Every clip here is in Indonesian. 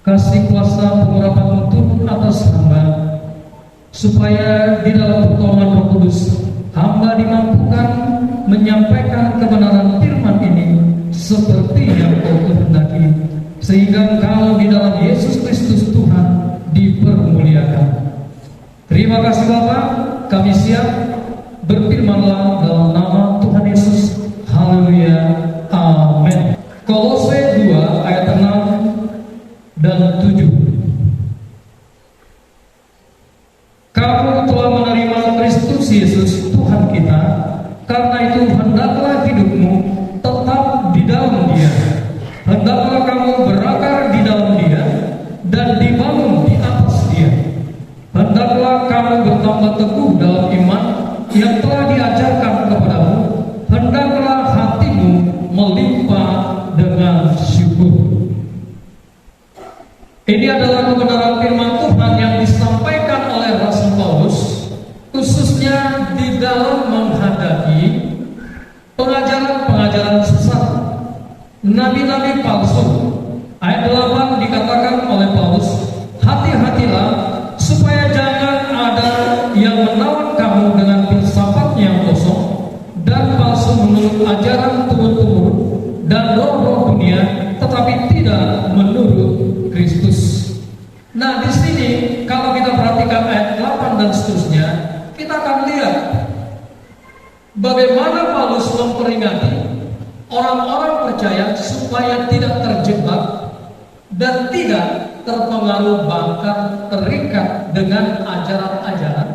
Kasih kuasa pengurapan turun atas hamba, supaya di dalam pertolongan Roh Kudus hamba dimampukan menyampaikan kebenaran firman ini seperti yang Kau kehendaki, sehingga Engkau di dalam Yesus Kristus Tuhan dipermuliakan. Terima kasih Bapa, kami siap, berfirmanlah dalam nama Tuhan Yesus. Haleluya, amin. Kolose 2 ayat 6 dan 7. Kamu telah menerima Kristus Yesus Tuhan kita, karena itu hendaklah hidupmu tetap di dalam Dia. Hendaklah kamu berakar di dalam Dia dan dibangun di atas Dia. Hendaklah kamu bertambah teguh dalam iman yang telah diajarkan kepadamu. Hendaklah hatimu melimpah dengan syukur. Ini adalah kebenaran firman Tuhan yang disampaikan oleh Rasul Paulus, khususnya di dalam menghadapi pengajaran-pengajaran sesat, nabi-nabi palsu. Ayat 8 dikatakan oleh Paulus, hati-hatilah supaya jangan ada yang menawan kamu dengan filsafat yang kosong dan palsu menurut ajaran turun-temurun dan roh-roh dunia, tetapi tidak menurut Kristus. Nah, di sini kalau kita perhatikan ayat 8 dan seterusnya, kita akan lihat bagaimana Paulus memperingati orang-orang percaya supaya tidak terjebak dan tidak terpengaruh bahkan terikat dengan ajaran-ajaran,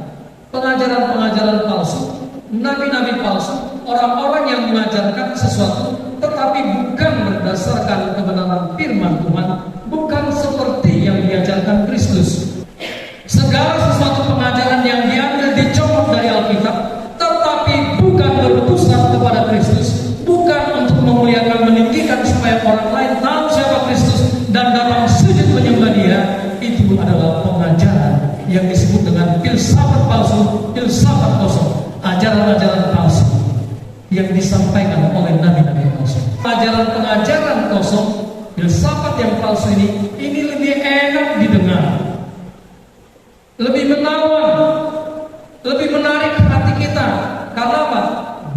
pengajaran-pengajaran palsu, nabi-nabi palsu, orang-orang yang mengajarkan sesuatu tetapi bukan berdasarkan kebenaran firman Tuhan, bukan seperti yang diajarkan Kristus. Segala sesuatu pengajaran yang diambil dicomot dari Alkitab, tetapi bukan berpusat kepada Kristus, bukan untuk memuliakan, meninggikan supaya orang lain tahu siapa Kristus dan datang sujud menyembah Dia, itu adalah pengajaran yang disebut dengan filsafat palsu, filsafat kosong, ajaran-ajaran palsu yang disampaikan oleh nabi-nabi palsu. Ajaran-pengajaran kosong, filsafat yang palsu ini lebih enak didengar, lebih menawan, lebih menarik hati kita. Karena apa?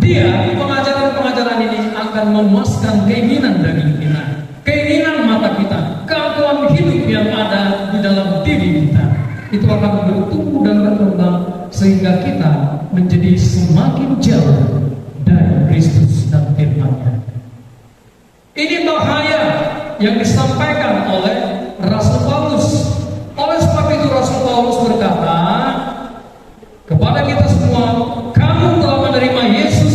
Dia, pengajaran-pengajaran ini akan memuaskan keinginan daging kita, keinginan mata kita, keangkuhan hidup yang ada di dalam diri kita. Itu akan bertumbuh dan berkembang sehingga kita menjadi semakin jauh dari Kristus dan firman-Nya. Ini bahaya yang disampaikan oleh Rasul Paulus. Oleh sebab itu Rasul Paulus berkata kepada kita semua, kamu telah menerima Yesus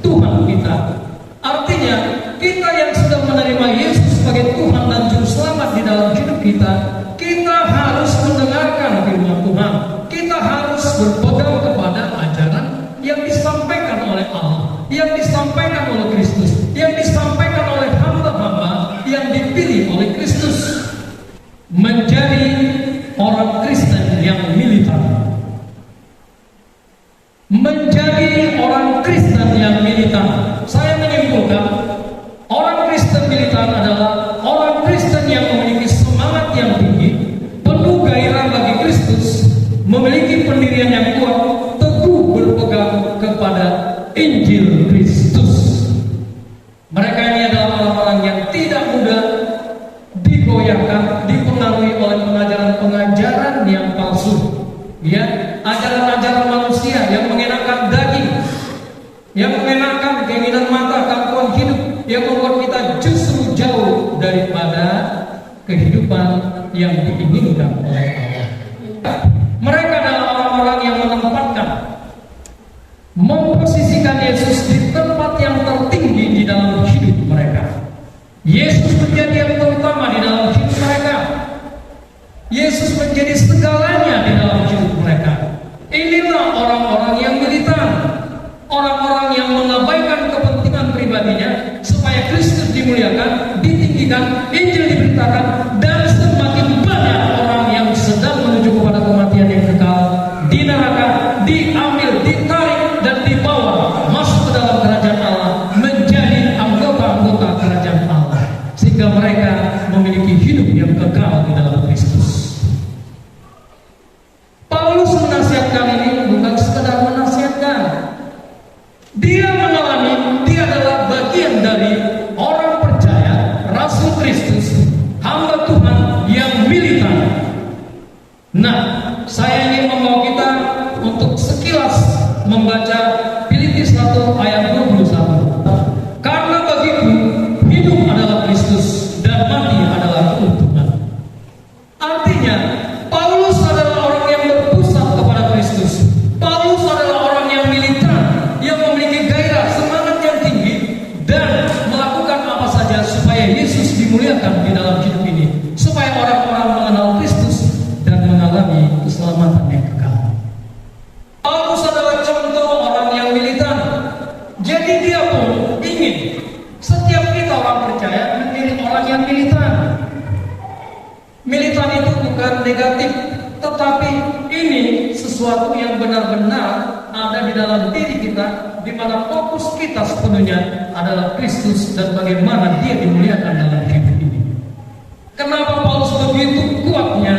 Tuhan kita. Artinya kita yang sudah menerima Yesus sebagai Tuhan dan Juru Selamat di dalam hidup kita, kita harus mendengarkan firman Tuhan. Kita harus berpegang kepada ajaran yang disampaikan oleh Allah, yang disampaikan oleh Kristus, yang disampaikan oleh hamba-hamba yang dipilih oleh Kristus. Menjadi orang Kristen yang militan, menjadi orang Kristen yang militan. Saya menyimpulkan, orang Kristen militan adalah orang Kristen yang memiliki semangat yang tinggi, penuh gairah bagi Kristus, memiliki pendirian yang kuat, teguh berpegang kepada Injil Kristus. Mereka ini adalah orang-orang yang tidak mudah digoyahkan, dipengaruhi oleh pengajaran-pengajaran yang palsu, ya, ajaran-ajaran manusia yang mengenakan daging, yang mengenakan keinginan mata, keangkuhan hidup, yang membuat kita justru jauh daripada kehidupan yang diinginkan oleh Allah. Mereka adalah orang-orang yang menempatkan, memposisikan Yesus di tempat yang tertinggi di dalam hidup mereka. Yesus menjadi yang terutama di dalam hidup mereka. Yesus menjadi segalanya di dalam hidup mereka. Inilah orang-orang yang militan, orang-orang yang mengabaikan kepentingan pribadinya supaya Kristus dimuliakan, ditinggikan, Injil diberitakan, dan semakin banyak orang yang sedang menuju kepada kematian yang kekal di neraka, diambil, ditarik dan dibawa masuk ke dalam kerajaan Allah, menjadi anggota-anggota kerajaan Allah, sehingga mereka memiliki hidup yang kekal di Nah, saya ingin membawa kita untuk sekilas membaca Filipi 1 ayat 21. Karena bagiku hidup adalah Kristus dan mati adalah keuntungan. Artinya, Paulus adalah orang yang berpusat kepada Kristus. Paulus adalah orang yang militan, yang memiliki gairah, semangat yang tinggi, dan melakukan apa saja supaya Yesus dimuliakan di dalam hidup ini, supaya orang-orang mengenal Kristus dan mengalami keselamatan yang kekal. Paulus adalah contoh orang yang militan. Jadi dia pun ingin setiap kita orang percaya menjadi orang yang militan. Militan itu bukan negatif, tetapi ini sesuatu yang benar-benar ada di dalam diri kita, di mana fokus kita sepenuhnya adalah Kristus dan bagaimana dia dimuliakan dalam hidup ini. Kenapa Paulus begitu kuatnya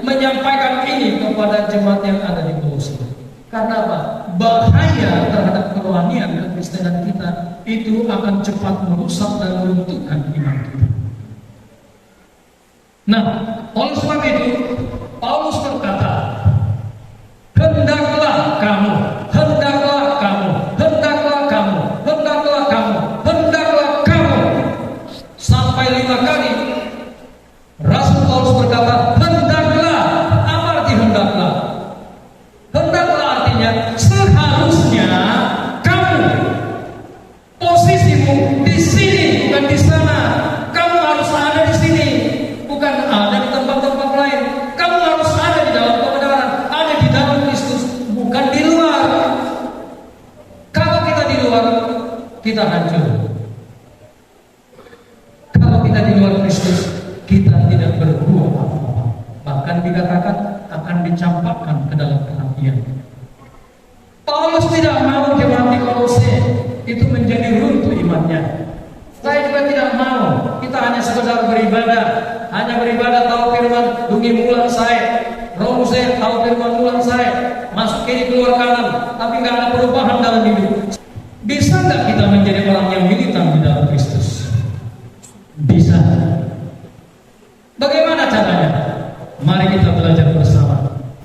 menyampaikan ini kepada jemaat yang ada di Kolose? Karena apa? Bahaya terhadap kerohanian kekristenan kita itu akan cepat merusak dan meruntuhkan iman kita. Nah, oleh sebab itu Paulus berkata, hendaklah kamu, hendaklah kamu, hendaklah kamu, hendaklah kamu, hendaklah kamu, sampai 5 kali Rasul Paulus berkata, hendaklah. Apa arti hendaklah? Hendaklah artinya seharusnya kamu, posisimu di sini bukan di sana. Kamu harus ada di sini, bukan ada di tempat-tempat lain. Kamu harus ada di dalam kebenaran, ada di dalam Kristus, bukan di luar. Kalau kita di luar, kita hancur. Kalau kita di luar Kristus, kita tidak berbuah apa-apa. Bahkan dikatakan akan dicampakkan ke dalam kenabian. Paulus tidak mau jemaat di Kolose itu menjadi runtuh imannya. Saya juga tidak mau kita hanya sekedar beribadah, hanya beribadah tahu firman, dungi mulan saya, roh saya tahu firman mulan saya, masuk kiri keluar kanan, tapi nggak ada perubahan dalam hidup. Bisa nggak kita menjadi orang yang militan di dalam Kristus? Bisa. Bagaimana caranya? Mari kita belajar bersama.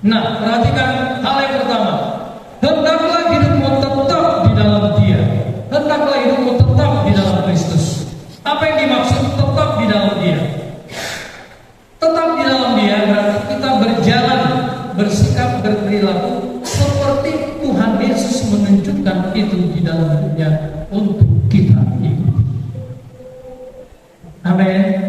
Nah, perhatikan hal yang pertama. Hendaklah hidupmu tetap di dalam Dia. Hendaklah hidupmu tetap di dalam Kristus. Apa yang dimaksud tetap di dalam Dia? Tetap di dalam Dia berarti kita berjalan, bersikap, berperilaku seperti Tuhan Yesus menunjukkan itu di dalam hidupnya untuk kita ikuti. Amin.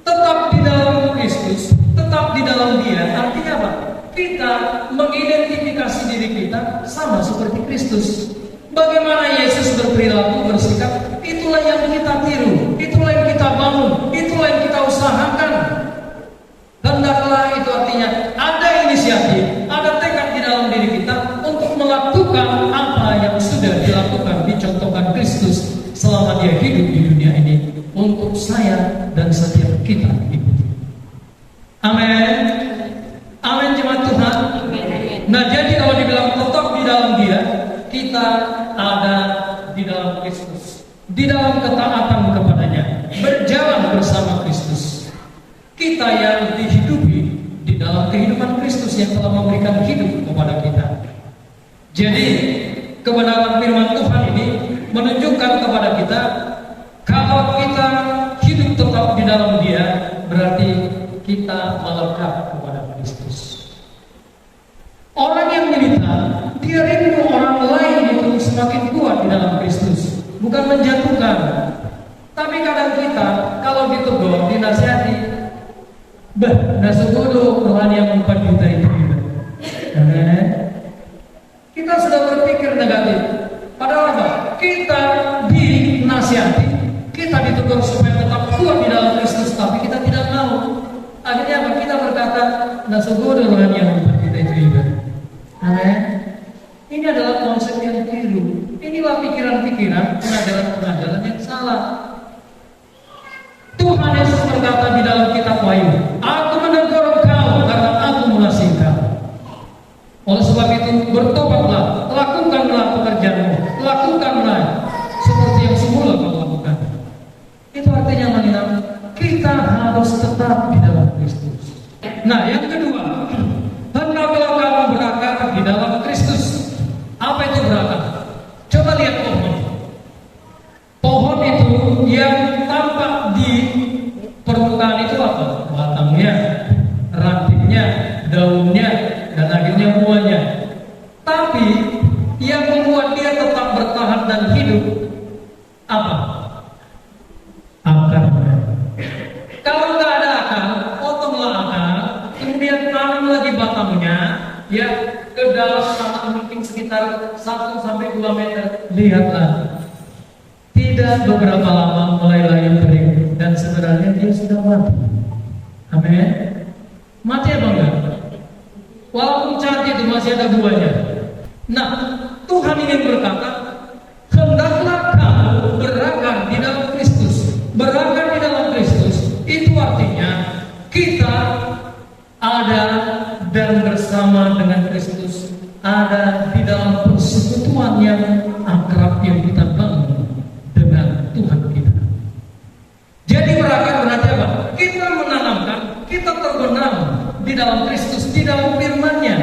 Tetap di dalam Kristus, tetap di dalam Dia. Artinya apa? Kita mengidentifikasi diri kita sama seperti Kristus. Bagaimana Yesus berperilaku, bersikap, itulah yang kita tiru, itulah yang kita bangun, itulah yang kita usahakan. Hendaklah itu artinya ada inisiatif, ada tekad di dalam diri kita untuk melakukan apa yang sudah dilakukan, dicontohkan Kristus selama Dia hidup di dunia ini, untuk saya dan setiap kita ikuti. Amin. Amin jemaat Tuhan. Nah, jadi kalau dibilang tetap di dalam Dia, kita ada di dalam Kristus, di dalam ketaatan kepadanya, berjalan bersama Kristus. Kita yang dihidupi di dalam kehidupan Kristus yang telah memberikan hidup kepada kita. Jadi kebenaran firman Tuhan ini menunjukkan kepada kita, kalau kita hidup tetap di dalam Dia, berarti kita melekat kepada Kristus. Orang yang militan, dia rindu orang lain itu semakin kuat di dalam Kristus, bukan menjatuhkan. Tapi kadang kita kalau ditegur, dinasihati, nasugodo Tuhan yang 4 juta itu. Kita sudah berpikir negatif. Padahal apa? Kita dinasihati, kita ditegur supaya tetap kuat di dalam Kristus, tapi kita tidak mau. Akhirnya apa? Kita berkata, nasugodo Tuhan yang 4 juta itu juga. Amin. Ini adalah konsep yang keliru. Inilah pikiran-pikiran, pengajaran-pengajaran yang salah. Tuhan Yesus berkata di dalam kitab Wahyu, aku menegur engkau karena aku mengasihi engkau. Oleh sebab itu bertobatlah, lakukanlah pekerjaanmu, lakukanlah seperti yang semula kau lakukan. Itu artinya kita harus tetap di dalam Kristus. Nah, yang kedua, hendaklah kamu berakar di dalam Kristus. Apa itu berakar? Coba lihat pohon. Pohon itu yang tampak di permukaan itu apa? Batangnya, rantingnya, daunnya, dan akhirnya buahnya. Tapi yang membuat dia tetap bertahan dan hidup apa? Akarnya. Kalau nggak ada akar, potonglah akar, kemudian tanam lagi batangnya, ya, ke dalam tanah mungkin sekitar 1 sampai 2 meter. Lihatlah, tidak beberapa lama mulai layu kering dan sebenarnya dia sudah mati. Amin. Mati apa enggak? Walaupun cantik itu masih ada buahnya. Nah, Tuhan ingin berkata, hendaklah kamu berakar di dalam Kristus. Berakar di dalam Kristus itu artinya kita ada dan bersama dengan Kristus, ada di dalam persekutuan yang akrab yang kita bangun dengan Tuhan kita. Jadi berakar berarti apa? Kita menanamkan, kita terbenam di dalam Kristus, di dalam firman-Nya.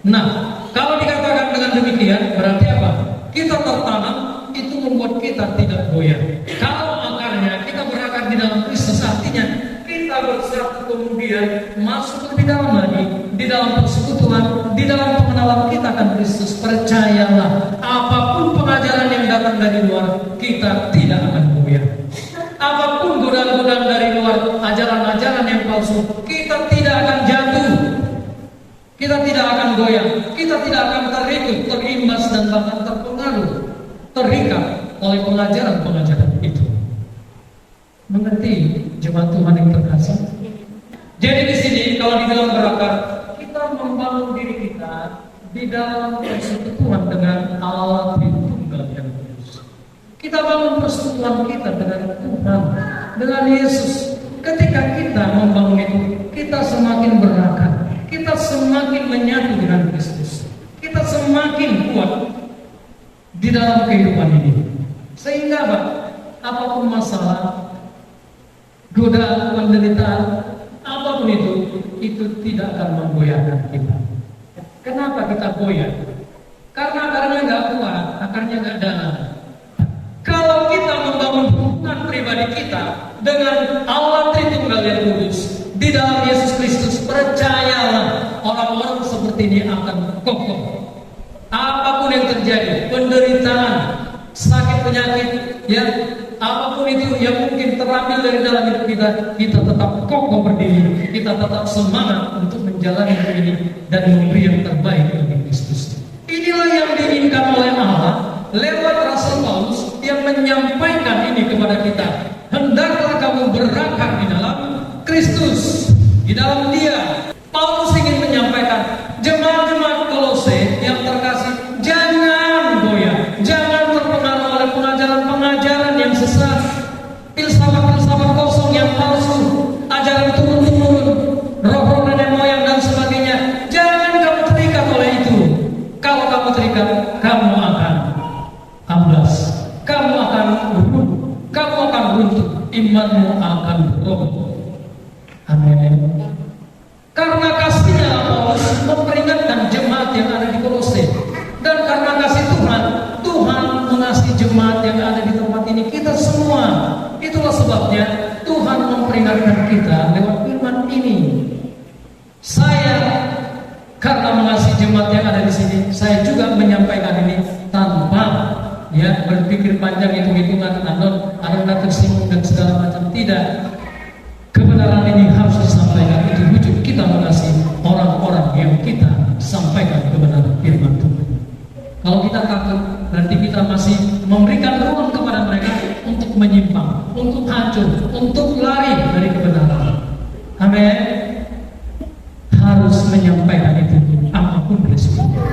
Nah, kalau dikatakan dengan demikian berarti apa? Kita tertanam, itu membuat kita tidak goyah. Kalau akarnya kita berakar di dalam Kristus, artinya kita bersatu kemudian masuk lebih dalam lagi di dalam persekutuan, di dalam pengenalan kita akan Kristus. Percayalah, apapun pengajaran yang datang dari luar, kita tidak akan goyah. Apapun godaan-godaan dari luar, ajaran-ajaran yang palsu, kita tidak akan jatuh. Kita tidak akan goyah, kita tidak akan terikut, terimbas dan bahkan terpengaruh, terikat oleh pengajaran-pengajaran itu. Mengerti jemaat Tuhan yang terkasih? Jadi di sini kalau dibilang berakar, kita membangun diri kita di dalam persekutuan dengan Allah Tritunggal yang kudus. Kita bangun persekutuan kita dengan Tuhan, dengan Yesus. Ketika kita membangun itu, kita semakin berakar. Kita semakin menyatu dengan Kristus. Kita semakin kuat di dalam kehidupan ini. Sehingga apa? Apapun masalah, godaan, penderitaan, apapun itu tidak akan menggoyahkan kita. Kenapa kita goyah? Karena akarnya nggak kuat, akarnya nggak dalam. Kalau kita membangun hubungan pribadi kita dengan Allah Tritunggal yang kudus di dalam Yesus Kristus, percayalah orang-orang seperti ini akan kokoh. Apapun yang terjadi, penderitaan, sakit penyakit, ya, apapun itu yang mungkin terambil dari dalam hidup kita, kita tetap kokoh berdiri, kita tetap semangat untuk menjalani hidup ini dan memberi yang terbaik bagi Kristus. Inilah yang diinginkan oleh Allah lewat Rasul Paulus yang menyampaikan ini kepada kita. Hendaklah kamu berakar di dalam Kristus, di dalam Dia. Paulus ingin menyampaikan jemaat-jemaat Kolose yang terkasih, jangan goyah, jangan terpengaruh oleh pengajaran-pengajaran yang sesat, filsafat-filsafat kosong yang palsu, ajaran turun-temurun, roh-roh nenek moyang dan sebagainya. Jangan kamu terikat oleh itu. Kalau kamu terikat, kamu akan amblas, kamu akan runtuh, imanmu akan roboh. Amin. Karena kasihnya Paulus memperingatkan jemaat yang ada di Kolose, dan karena kasih Tuhan, Tuhan mengasihi jemaat yang ada di tempat ini, kita semua. Itulah sebabnya Tuhan memperingatkan kita lewat firman ini. Saya karena mengasihi jemaat yang ada di sini, saya juga menyampaikan ini tanpa berpikir panjang, hitung-hitungan, ada tersinggung dan segala macam. Tidak. Kebenaran ini harus disampaikan. Itu wujud kita mengasihi orang-orang yang kita sampaikan kebenaran firman Tuhan. Kalau kita takut, berarti kita masih memberikan ruang kepada mereka untuk menyimpang, untuk hancur, untuk lari dari kebenaran. Amin. Harus menyampaikan itu apapun resikonya.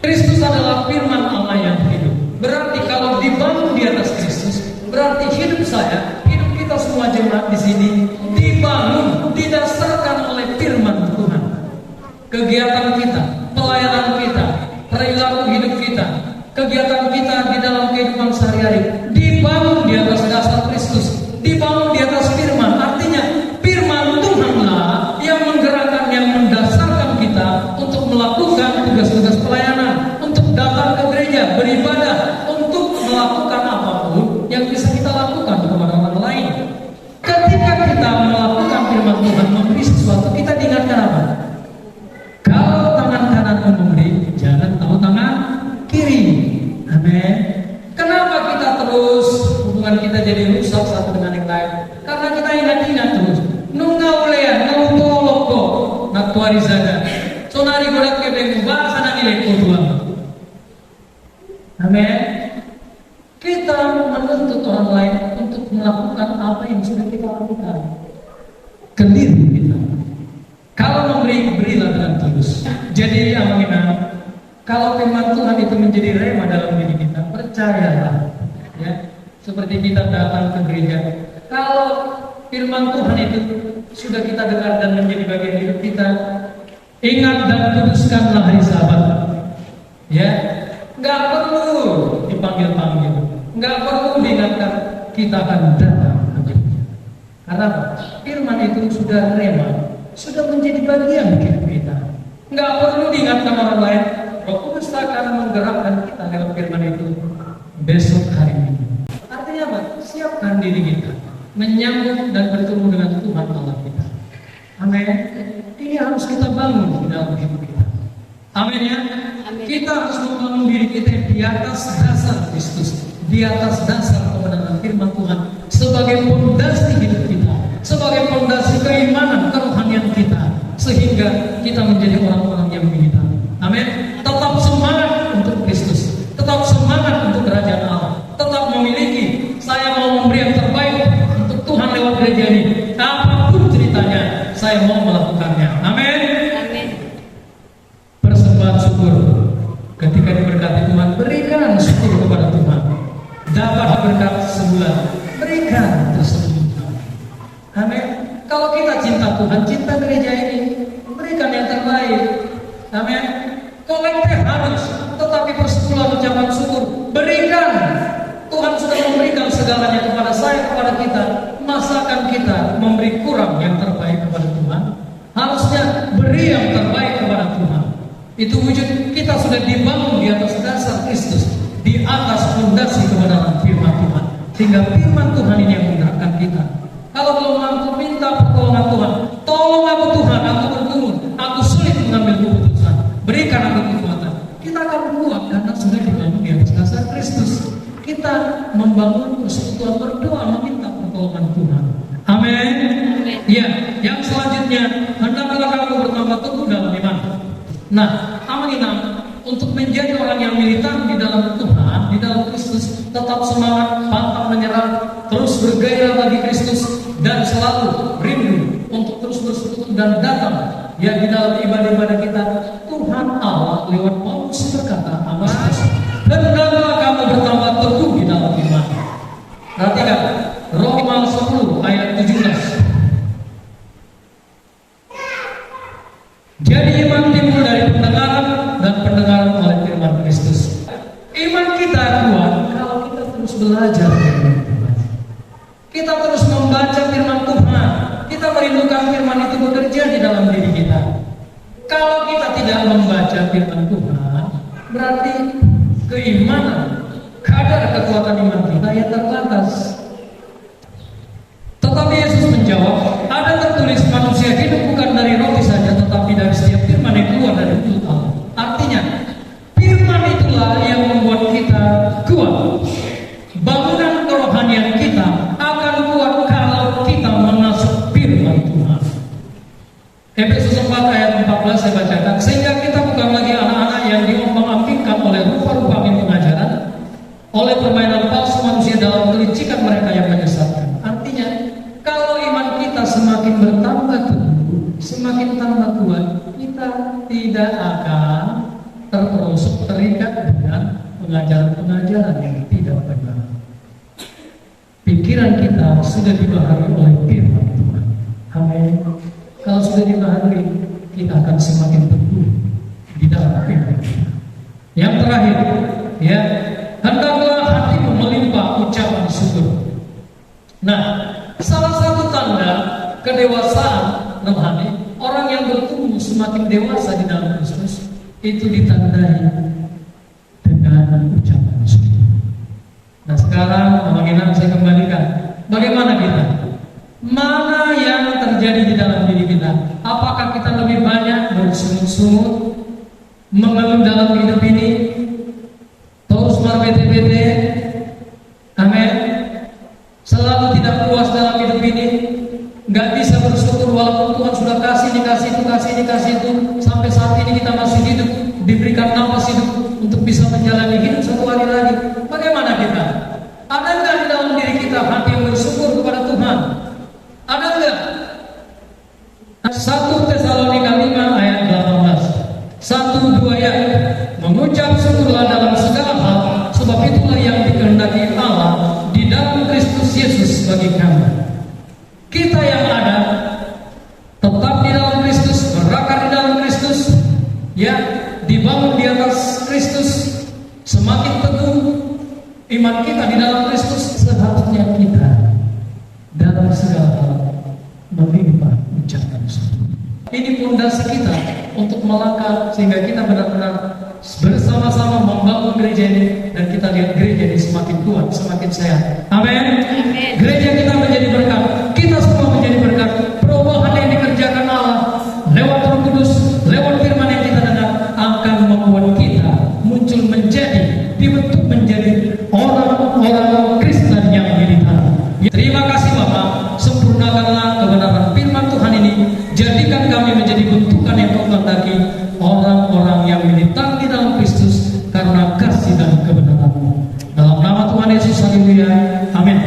Kristus adalah firman Allah yang hidup. Berarti kalau dibangun di atas Kristus, berarti hidup saya, hidup kita semua jemaat di sini dibangun, didasarkan oleh firman Tuhan. Kegiatan kita, pelayanan kita, perilaku hidup kita, kegiatan kita di dalam kehidupan sehari-hari dibangun di atas dasar Kristus, dibangun di atas firman. Artinya firman Tuhanlah yang warizaga. Sonari godak kebeng bahasa na nilai Tuhan. Amin. Kita menuntut orang lain untuk melakukan apa yang sudah kita lakukan. Keliru kita. Kalau memberi, berilah dengan tulus. Jadi aminah. Kalau firman Tuhan itu menjadi rema dalam diri kita, percayalah, ya. Seperti kita datang ke gereja. Kalau firman Tuhan itu sudah kita dengar dan menjadi bagian hidup kita, ingat dan teruskanlah hari Sabat. Ya, nggak perlu dipanggil-panggil, nggak perlu diingatkan, kita akan datang ke gereja. Karena firman itu sudah rema, sudah menjadi bagian hidup kita. Nggak perlu diingatkan orang lain. Roh Kudus akan menggerakkan kita lewat firman itu besok hari ini. Artinya apa? Siapkan diri kita menyambut dan bertemu dengan Tuhan Allah kita. Amin. Ini harus kita bangun di dalam hidup kita. Amin ya. Amin. Kita harus membangun diri kita di atas dasar Kristus, di atas dasar kebenaran firman Tuhan sebagai fondasi hidup kita, sebagai fondasi keimanan kerohanian kita, sehingga kita menjadi orang-orang yang militan. Amin. Tetap semangat untuk Kristus, tetap semangat untuk kerajaan Allah, tetap memiliki, saya mau memberi yang terbaik untuk Tuhan lewat gereja ini. Apapun ceritanya, saya mau melakukannya. Amin. Amin. Persembahan syukur ketika diberkati Tuhan, berikan syukur kepada Tuhan. Dapat berkat sebulan, berikan tersebut. Amin. Kalau kita cinta Tuhan, cinta gereja ini, berikan yang terbaik. Amin. Kolektif harus, tetapi persepuluhan ucapan syukur berikan. Tuhan sudah memberikan segalanya kepada saya, kepada kita. Masakan kita memberi kurang yang terbaik kepada Tuhan? Harusnya beri yang terbaik kepada Tuhan. Itu wujud kita sudah dibangun di atas dasar Kristus, di atas fondasi kebenaran firman Tuhan, sehingga firman Tuhan ini yang menggerakkan kita. Kalau belum mampu, minta pertolongan Tuhan. Tolong aku Tuhan, aku bergumul, aku sulit mengambil keputusan. Berikan aku kekuatan. Kita akan kuat karena sudah dibangun di atas dasar Kristus. Kita membangun persekutuan, berdoa meminta pertolongan Tuhan. Amin. Ya, yang selanjutnya, hendaklah kamu bertambah teguh dalam iman. Nah, amanah untuk menjadi orang yang militan di dalam Tuhan, di dalam Kristus, tetap semangat, pantang menyerah, terus bergairah bagi Kristus, dan selalu rindu untuk terus bersekutu dan datang ya di dalam ibadah-ibadah kita. Tuhan Allah lewat Paulus berkata, hendaklah kamu bertambah teguh di dalam iman. Perhatikan Roma 10 ayat 17. Jadi iman timbul dari pendengaran, dan pendengaran oleh firman Kristus. Iman kita kuat kalau kita terus belajar firman Tuhan. Kita terus membaca firman Tuhan. Kita merindukan firman itu bekerja di dalam diri kita. Kalau kita tidak membaca firman Tuhan, berarti keimanan, kadar kekuatan iman kita yang terbatas. Tetapi Yesus menjawab, ada tertulis manusia hidup bukan dari roti saja, tetapi dari setiap firman yang keluar dari mulut Allah. Artinya, firman itulah yang membuat kita kuat. Bangunan kerohanian kita akan kuat kalau kita mengasuh firman Tuhan. Efesus 4 ayat 14 saya bacakan, sehingga kita bukan lagi anak-anak yang diombang-ambingkan oleh rupa-rupa pengajaran, oleh permainan palsu manusia dalam kelicikan mereka yang menyesatkan. Artinya, kalau iman kita semakin bertambah teguh, semakin tambah kuat, kita tidak akan terperosok terikat dengan pengajaran-pengajaran yang tidak benar. Pikiran kita sudah dibaharui oleh firman Tuhan. Amin. Kalau sudah dibaharui, kita akan semakin teguh di dalam firman Tuhan. Yang terakhir, ya, hendaklah hatimu melimpah ucapan syukur. Nah, salah satu tanda kedewasaan rohani, orang yang bertumbuh semakin dewasa di dalam Kristus, itu ditandai dengan ucapan syukur. Nah, sekarang kemungkinan saya kembalikan, bagaimana kita? Mana yang terjadi di dalam diri kita? Apakah kita lebih banyak bersungut-sungut, mengeluh dalam hidup ini, terus berbete-bete, amin, selalu tidak puas dalam hidup ini, nggak bisa bersyukur walaupun Tuhan sudah kasih dikasih itu, sampai saat ini kita masih hidup, diberikan nafas hidup untuk bisa menjalani hidup satu hari lagi. Bagaimana kita? Ada nggak di dalam diri kita hati yang bersyukur kepada Tuhan? Ada nggak? 1 Tesalonika 5 ayat 18. 1-2 ya. Mengucap syukurlah dalam segala hal, sebab itulah yang dikehendaki Allah di dalam Kristus Yesus bagi kami. Kita yang ada tetap di dalam Kristus, berakar di dalam Kristus, ya, dibangun di atas Kristus, semakin teguh iman kita di dalam Kristus. Seharusnya kita dalam segala hal melimpah ucapan syukur. Ini pondasi kita untuk melangkah sehingga kita benar-benar bersama-sama membangun gereja ini, dan kita lihat gereja ini semakin kuat, semakin sehat. Amin. Gereja kita menjadi berkat, kita semua menjadi berkat. Perubahan yang dikerjakan Allah lewat Roh Kudus, lewat firman yang kita dengar, akan membuat kita muncul dibentuk menjadi orang-orang Kristen yang militan. Terima kasih Bapak, sempurnakanlah kebenaran firman Tuhan ini, jadikan kami menjadi bentukan yang Kau kehendaki, orang-orang yang militan di dalam Kristus karena kasih dan kebenaran-Mu. Dalam nama Tuhan Yesus, haleluya, amin.